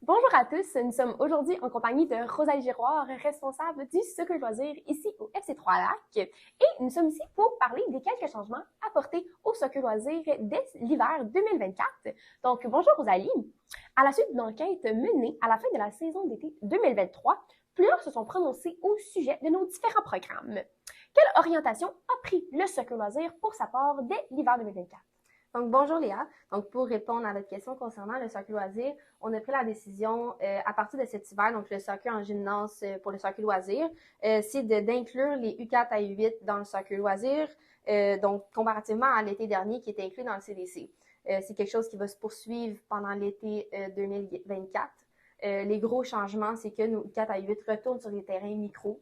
Bonjour à tous, nous sommes aujourd'hui en compagnie de Rosalie Giroir, responsable du Soccer Loisir ici au FC3 Lac. Et nous sommes ici pour parler des quelques changements apportés au Soccer Loisir dès l'hiver 2024. Donc, bonjour Rosalie. À la suite d'une enquête menée à la fin de la saison d'été 2023, plusieurs se sont prononcés au sujet de nos différents programmes. Quelle orientation a pris le Soccer Loisir pour sa part dès l'hiver 2024? Donc, bonjour Léa. Donc, pour répondre à votre question concernant le soccer loisir, on a pris la décision à partir de cet hiver, donc le soccer en gymnase pour le soccer loisir, c'est d'inclure les U4 à U8 dans le soccer loisir, donc comparativement à l'été dernier qui était inclus dans le CDC. C'est quelque chose qui va se poursuivre pendant l'été 2024. Les gros changements, c'est que nos U4 à U8 retournent sur les terrains micro.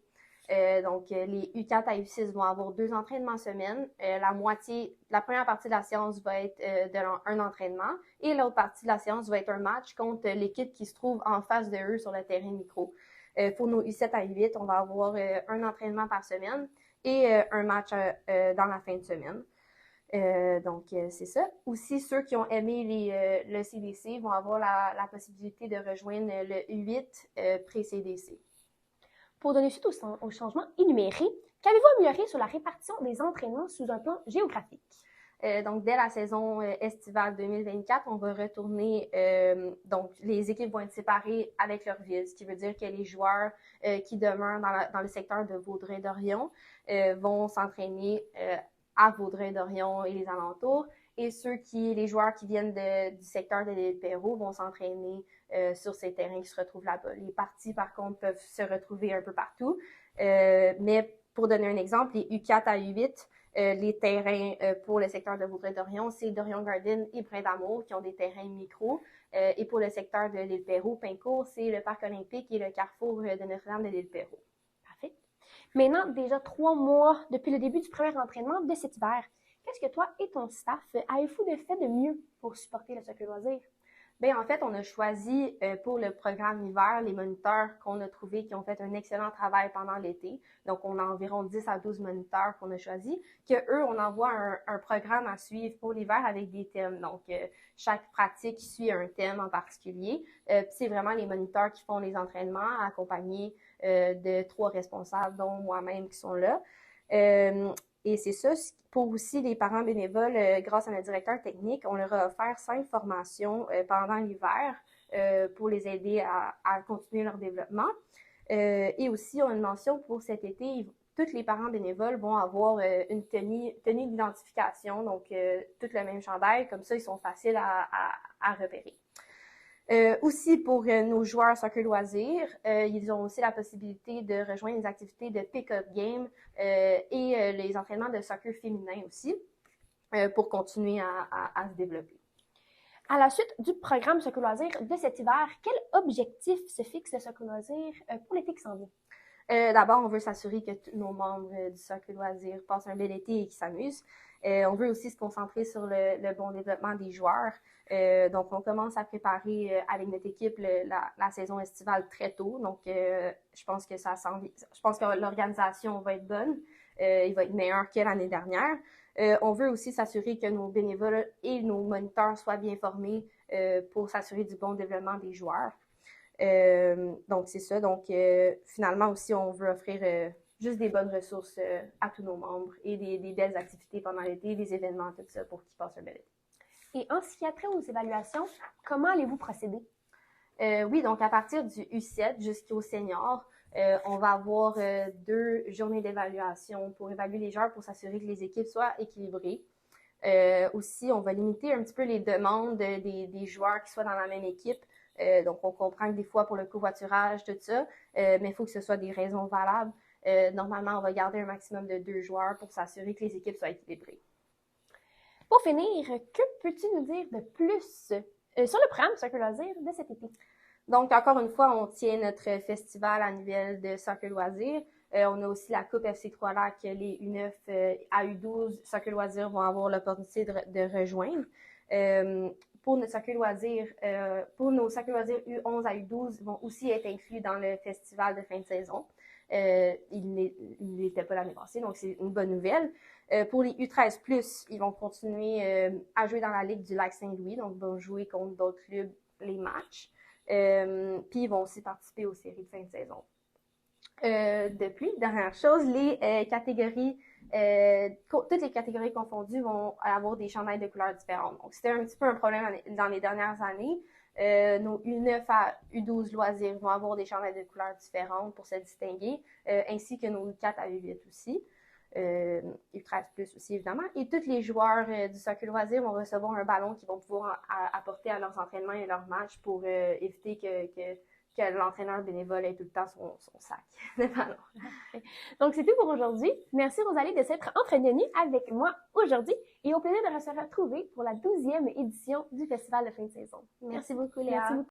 Les U4 à U6 vont avoir 2 entraînements semaine. La première partie de la séance va être un entraînement et l'autre partie de la séance va être un match contre l'équipe qui se trouve en face de eux sur le terrain micro. Pour nos U7 à U8, on va avoir un entraînement par semaine et un match dans la fin de semaine. C'est ça. Aussi, ceux qui ont aimé le CDC vont avoir la possibilité de rejoindre le U8 pré-CDC. Pour donner suite aux changements énumérés, qu'avez-vous amélioré sur la répartition des entraînements sous un plan géographique? Donc, dès la saison estivale 2024, on va retourner, donc les équipes vont être séparées avec leur ville, ce qui veut dire que les joueurs qui demeurent dans le secteur de Vaudreuil-Dorion vont s'entraîner à Vaudreuil-Dorion et les alentours, et les joueurs qui viennent du secteur de l'île Perrot vont s'entraîner sur ces terrains qui se retrouvent là-bas. Les parties, par contre, peuvent se retrouver un peu partout, mais pour donner un exemple, les U4 à U8, les terrains pour le secteur de Vaudreuil-Dorion, c'est Dorion Garden et Brin d'Amour qui ont des terrains micro. Et pour le secteur de l'île Perrot, Pincourt, c'est le Parc olympique et le carrefour de Notre-Dame de l'île Perrot. Parfait. Maintenant, déjà 3 mois depuis le début du premier entraînement de cet hiver, qu'est-ce que toi et ton staff avez-vous fait de mieux pour supporter le soccer loisir? Bien, en fait, on a choisi pour le programme hiver les moniteurs qu'on a trouvés qui ont fait un excellent travail pendant l'été. Donc, on a environ 10 à 12 moniteurs qu'on a choisis, que eux, on envoie un programme à suivre pour l'hiver avec des thèmes. Donc, chaque pratique suit un thème en particulier. C'est vraiment les moniteurs qui font les entraînements, accompagnés de 3 responsables, dont moi-même, qui sont là. Et c'est ça, pour aussi les parents bénévoles, grâce à notre directeur technique, on leur a offert 5 formations pendant l'hiver pour les aider à continuer leur développement. Et aussi, on a une mention pour cet été, tous les parents bénévoles vont avoir une tenue d'identification, donc tout le même chandail, comme ça, ils sont faciles à repérer. Aussi, pour nos joueurs soccer loisirs, ils ont aussi la possibilité de rejoindre les activités de pick-up game et les entraînements de soccer féminin aussi pour continuer à se développer. À la suite du programme Soccer Loisir de cet hiver, quel objectif se fixe le Soccer Loisir pour l'été qui s'en vient? D'abord, on veut s'assurer que tous nos membres du Soccer Loisir passent un bel été et qu'ils s'amusent. On veut aussi se concentrer sur le bon développement des joueurs. Donc, on commence à préparer avec notre équipe la saison estivale très tôt. Donc, je pense que l'organisation va être bonne. Il va être meilleur que l'année dernière. On veut aussi s'assurer que nos bénévoles et nos moniteurs soient bien formés pour s'assurer du bon développement des joueurs. Donc, c'est ça. Donc, finalement aussi, on veut offrir juste des bonnes ressources à tous nos membres et des belles activités pendant l'été, des événements, tout ça, pour qu'ils passent un bel été. Et en ce qui a trait aux évaluations, comment allez-vous procéder? Oui, donc à partir du U7 jusqu'au senior, on va avoir 2 journées d'évaluation pour évaluer les joueurs pour s'assurer que les équipes soient équilibrées. Aussi, on va limiter un petit peu les demandes des joueurs qui soient dans la même équipe. Donc, on comprend que des fois, pour le covoiturage, tout ça, mais il faut que ce soit des raisons valables. Normalement, on va garder un maximum de 2 joueurs pour s'assurer que les équipes soient équilibrées. Pour finir, que peux-tu nous dire de plus sur le programme Soccer Loisir de cet été? Donc, encore une fois, on tient notre festival annuel de soccer loisir. On a aussi la Coupe FC3 Lac, les U9 à U12 soccer loisir vont avoir l'opportunité de rejoindre. Pour nos soccer loisirs U11 à U12 vont aussi être inclus dans le festival de fin de saison. Ils n'étaient pas l'année passée, donc c'est une bonne nouvelle. Pour les U13+, ils vont continuer à jouer dans la Ligue du Lac Saint-Louis, donc vont jouer contre d'autres clubs les matchs. Puis ils vont aussi participer aux séries de fin de saison. De plus, dernière chose, les catégories, toutes les catégories confondues vont avoir des chandails de couleurs différentes. Donc, c'était un petit peu un problème dans les dernières années. Nos U9 à U12 loisirs vont avoir des chandails de couleurs différentes pour se distinguer, ainsi que nos U4 à U8 aussi. U13 plus aussi, évidemment. Et tous les joueurs du soccer loisir vont recevoir un ballon qu'ils vont pouvoir apporter à leurs entraînements et leurs matchs pour éviter que l'entraîneur bénévole ait tout le temps son sac de ballon. Donc, c'est tout pour aujourd'hui. Merci Rosalie de s'être entretenue avec moi aujourd'hui et au plaisir de se retrouver pour la 12e édition du Festival de fin de saison. Merci beaucoup, Léa. Merci beaucoup.